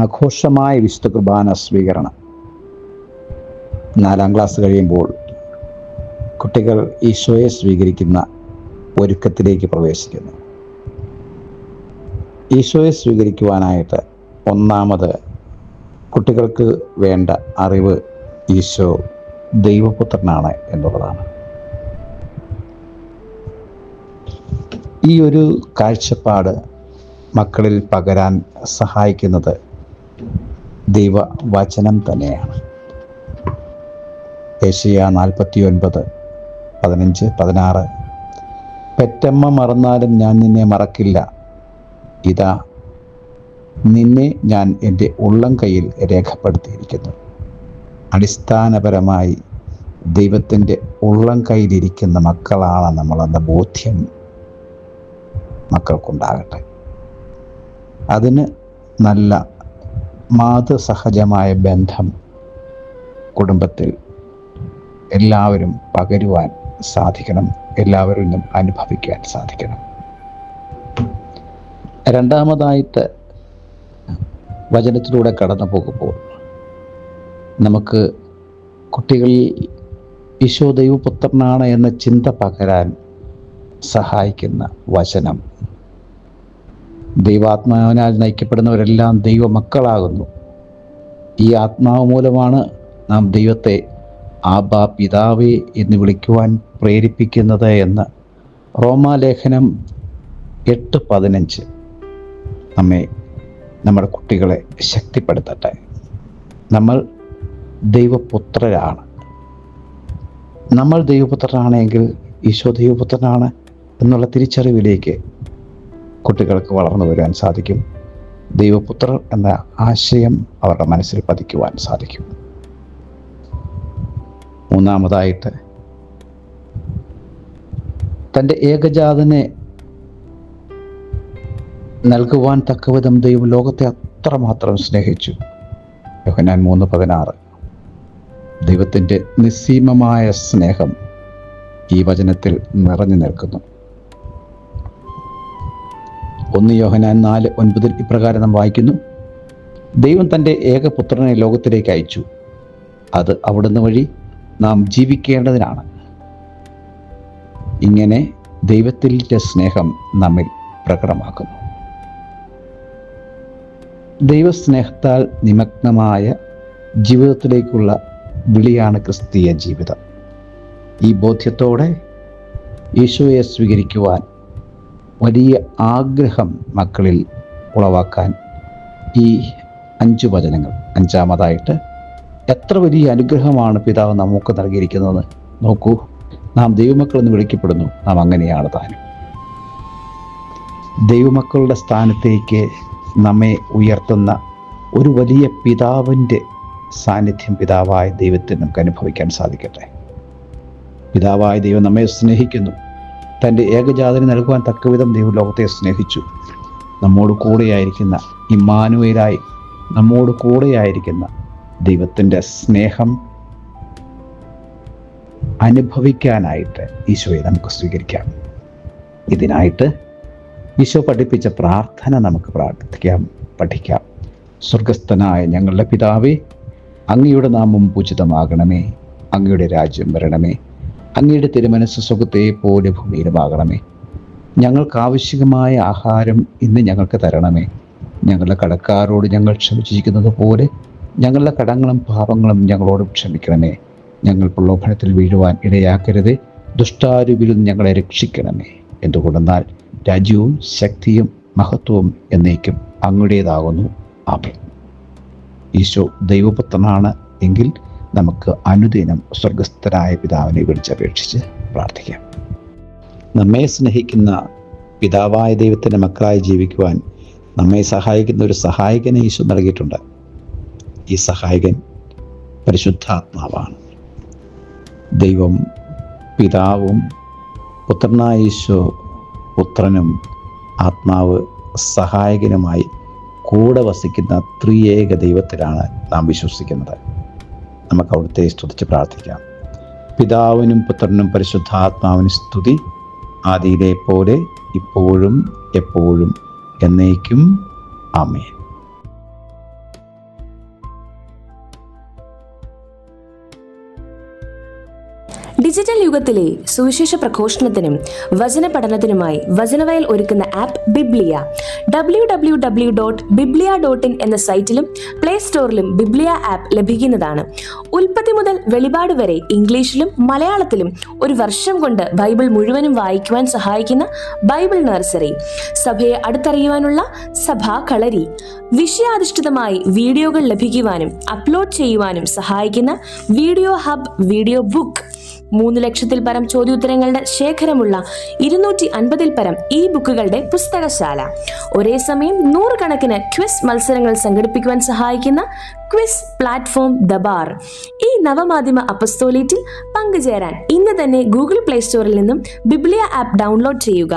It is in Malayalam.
ആഘോഷമായ വിശുദ്ധ കുർബാന സ്വീകരണം. 4ാം ക്ലാസ് കഴിയുമ്പോൾ കുട്ടികൾ ഈശോയെ സ്വീകരിക്കുന്ന ഒരുക്കത്തിലേക്ക് പ്രവേശിക്കുന്നു. ഈശോയെ സ്വീകരിക്കുവാനായിട്ട് ഒന്നാമത് കുട്ടികൾക്ക് വേണ്ട അറിവ് ഈശോ ദൈവപുത്രനാണ് എന്നുള്ളതാണ്. ഈ ഒരു കാഴ്ചപ്പാട് മക്കളിൽ പകരാൻ സഹായിക്കുന്നത് ദൈവവചനം തന്നെയാണ്. യെശയ്യാ 49:15-16 പെറ്റമ്മ മറന്നാലും ഞാൻ നിന്നെ മറക്കില്ല, ഇതാ നിന്നെ ഞാൻ എൻ്റെ ഉള്ളം കയ്യിൽ രേഖപ്പെടുത്തിയിരിക്കുന്നു. അടിസ്ഥാനപരമായി ദൈവത്തിൻ്റെ ഉള്ളം കയ്യിലിരിക്കുന്ന മക്കളാണ് നമ്മളെന്ന ബോധ്യം മക്കൾക്കുണ്ടാകട്ടെ. അതിന് നല്ല മാതൃസഹജമായ ബന്ധം കുടുംബത്തിൽ എല്ലാവരും പകരുവാൻ സാധിക്കണം, എല്ലാവരിലും അനുഭവിക്കാൻ സാധിക്കണം. രണ്ടാമതായിട്ട് വചനത്തിലൂടെ കടന്നു പോകുമ്പോൾ നമുക്ക് കുട്ടികളിൽ ഈശോ ദൈവപുത്രനാണ് എന്ന ചിന്ത പകരാൻ സഹായിക്കുന്ന വചനം. ദൈവാത്മാവിനാൽ നയിക്കപ്പെടുന്നവരെല്ലാം ദൈവമക്കളാകുന്നു. ഈ ആത്മാവ് മൂലമാണ് നാം ദൈവത്തെ ആബാ പിതാവേ എന്ന് വിളിക്കുവാൻ പ്രേരിപ്പിക്കുന്നത് എന്ന് റോമാലേഖനം 8:15 നമ്മുടെ കുട്ടികളെ ശക്തിപ്പെടുത്തട്ടെ. നമ്മൾ ദൈവപുത്രരാണ്. നമ്മൾ ദൈവപുത്രനാണെങ്കിൽ ഈശോ ദൈവപുത്രനാണ് എന്നുള്ള തിരിച്ചറിവിലേക്ക് കുട്ടികൾക്ക് വളർന്നു വരുവാൻ സാധിക്കും. ദൈവപുത്രർ എന്ന ആശയം അവരുടെ മനസ്സിൽ പതിക്കുവാൻ സാധിക്കും. മൂന്നാമതായിട്ട് തൻ്റെ ഏകജാതനെ നൽകുവാൻ തക്കവിധം ദൈവം ലോകത്തെ അത്രമാത്രം സ്നേഹിച്ചു. യോഹന്നാൻ 3:16. ദൈവത്തിൻ്റെ നിസ്സീമമായ സ്നേഹം ഈ വചനത്തിൽ നിറഞ്ഞു നിൽക്കുന്നു. 1 യോഹന്നാൻ 4:9 ഇപ്രകാരം നാം വായിക്കുന്നു: ദൈവം തൻ്റെ ഏകപുത്രനെ ലോകത്തിലേക്ക് അയച്ചു, അത് അവിടുന്ന് വഴി നാം ജീവിക്കേണ്ടതിനാണ്. ഇങ്ങനെ ദൈവത്തിൻ്റെ സ്നേഹം നമ്മിൽ പ്രകടമാക്കുന്നു. ദൈവസ്നേഹത്താൽ നിമഗ്നമായ ജീവിതത്തിലേക്കുള്ള വിളിയാണ് ക്രിസ്തീയ ജീവിതം. ഈ ബോധ്യത്തോടെ ഈശോയെ സ്വീകരിക്കുവാൻ വലിയ ആഗ്രഹം മക്കളിൽ ഉളവാക്കാൻ ഈ 5 വചനങ്ങൾ. അഞ്ചാമതായിട്ട് എത്ര വലിയ അനുഗ്രഹമാണ് പിതാവ് നമുക്ക് നൽകിയിരിക്കുന്നത്. നോക്കൂ, നാം ദൈവമക്കളെന്ന് വിളിക്കപ്പെടുന്നു. നാം അങ്ങനെയാണ് താനും. ദൈവമക്കളുടെ സ്ഥാനത്തേക്ക് നമ്മെ ഉയർത്തുന്ന ഒരു വലിയ പിതാവിൻ്റെ സാന്നിധ്യം പിതാവായ ദൈവത്തിന് നമുക്ക് അനുഭവിക്കാൻ സാധിക്കട്ടെ. പിതാവായ ദൈവം നമ്മെ സ്നേഹിക്കുന്നു. തൻ്റെ ഏകജാതനെ നൽകുവാൻ തക്കവിധം ദൈവം ലോകത്തെ സ്നേഹിച്ചു. നമ്മോട് കൂടെയായിരിക്കുന്ന ഇമ്മാനുവേലായി നമ്മോട് കൂടെയായിരിക്കുന്ന ദൈവത്തിൻ്റെ സ്നേഹം അനുഭവിക്കാനായിട്ട് ഈശോയെ നമുക്ക് സ്വീകരിക്കാം. ഇതിനായിട്ട് ഈശോ പഠിപ്പിച്ച പ്രാർത്ഥന നമുക്ക് പഠിക്കാം. സ്വർഗസ്ഥനായ ഞങ്ങളുടെ പിതാവേ, അങ്ങയുടെ നാമം പൂജിതമാകണമേ, അങ്ങയുടെ രാജ്യം വരണമേ, അങ്ങയുടെ തിരുമനസ്സ് സ്വർഗ്ഗത്തെ പോലെ ഭൂമിയിലുമാകണമേ. ഞങ്ങൾക്ക് ആവശ്യമായ ആഹാരം ഇന്ന് ഞങ്ങൾക്ക് തരണമേ. ഞങ്ങളുടെ കടക്കാരോട് ഞങ്ങൾ ക്ഷമിച്ചിരിക്കുന്നത് പോലെ ഞങ്ങളുടെ കടങ്ങളും പാപങ്ങളും ഞങ്ങളോട് ക്ഷമിക്കണമേ. ഞങ്ങൾ പ്രലോഭനത്തിൽ വീഴുവാൻ ഇടയാക്കരുതേ, ദുഷ്ടാരൂപിയിൽ നിന്ന് ഞങ്ങളെ രക്ഷിക്കണമേ. എന്തുകൊണ്ടെന്നാൽ രാജ്യവും ശക്തിയും മഹത്വവും എന്നേക്കും അങ്ങയുടേതാകുന്നു. ആമേൻ. ഈശോ ദൈവപുത്രനാണ് എങ്കിൽ നമുക്ക് അനുദിനം സ്വർഗസ്ഥനായ പിതാവിനെ വിളിച്ചപേക്ഷിച്ച് പ്രാർത്ഥിക്കാം. നമ്മെ സ്നേഹിക്കുന്ന പിതാവായ ദൈവത്തിൻ്റെ മക്കളായി ജീവിക്കുവാൻ നമ്മെ സഹായിക്കുന്ന ഒരു സഹായകനെ ഈശോ നൽകിയിട്ടുണ്ട്. ഈ സഹായകൻ പരിശുദ്ധാത്മാവാണ്. ദൈവം പിതാവും പുത്രനായ ഈശോ പുത്രനും ആത്മാവ് സഹായകനുമായി കൂടെ വസിക്കുന്ന ത്രിയേക ദൈവത്തിലാണ് നാം വിശ്വസിക്കുന്നത്. നമുക്ക് അവിടുത്തെ സ്തുതിച്ച് പ്രാർത്ഥിക്കാം. പിതാവിനും പുത്രനും പരിശുദ്ധാത്മാവിനും സ്തുതി, ആദിയിലെ പോലെ ഇപ്പോഴും എപ്പോഴും എന്നേക്കും. ആമേൻ. ഡിജിറ്റൽ യുഗത്തിലെ സുവിശേഷ പ്രഘോഷണത്തിനും വചന പഠനത്തിനുമായി വചനവയൽ ഒരുക്കുന്ന ആപ്പ് ബിബ്ലിയ. www.biblia.in എന്ന സൈറ്റിലും പ്ലേ സ്റ്റോറിലും ബിബ്ലിയ ആപ്പ് ലഭിക്കുന്നതാണ്. ഉൽപ്പത്തി മുതൽ വെളിപാട് വരെ ഇംഗ്ലീഷിലും മലയാളത്തിലും ഒരു വർഷം കൊണ്ട് ബൈബിൾ മുഴുവനും വായിക്കുവാൻ സഹായിക്കുന്ന ബൈബിൾ നഴ്സറി, സഭയെ അടുത്തറിയുവാനുള്ള സഭാ കളരി, വിഷയാധിഷ്ഠിതമായി വീഡിയോകൾ ലഭിക്കുവാനും അപ്ലോഡ് ചെയ്യുവാനും സഹായിക്കുന്ന വീഡിയോ ഹബ്, വീഡിയോ ബുക്ക്, 3 ലക്ഷത്തിൽ പരം ചോദ്യോത്തരങ്ങളുടെ ശേഖരമുള്ള 250-ൽ പരം ഈ ബുക്കുകളുടെ പുസ്തകശാല, ഒരേ സമയം 100 കണക്കിന് ക്വിസ് മത്സരങ്ങൾ സംഘടിപ്പിക്കുവാൻ സഹായിക്കുന്ന ക്വിസ് പ്ലാറ്റ്ഫോം ദബാർ. ഈ നവമാധ്യമ അപ്പസ്തോലേറ്റിൽ പങ്കുചേരാൻ ഇന്ന് തന്നെ ഗൂഗിൾ പ്ലേ സ്റ്റോറിൽ നിന്നും ബിബ്ലിയ ആപ്പ് ഡൗൺലോഡ് ചെയ്യുക.